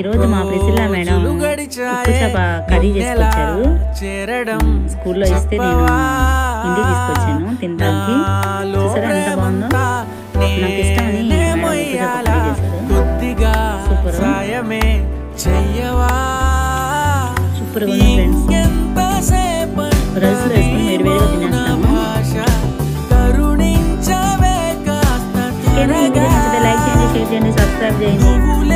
ఈరోజు మా Priscilla madam ఉప్పు చేప కర్రీ చేసుకొచ్చారు. స్కూల్లో ఇస్తే నేను ఇంటికి తీసుకొచ్చాను తినడానికి. చూసారా ఎంత బాగుందో, నాకు ఇష్టమని మేడం ఉప్పు చేప కర్రీ చేశారు. సూపర్ సూపర్గా ఉంది ఫ్రెండ్స్. రైస్లో వేసుకొని వేడివేడిగా తినేస్తాము. ఓకేనా, ఈ వీడియో నచ్చితే లైక్ చేయండి, షేర్ చేయండి, సబ్స్క్రైబ్ చేయండి.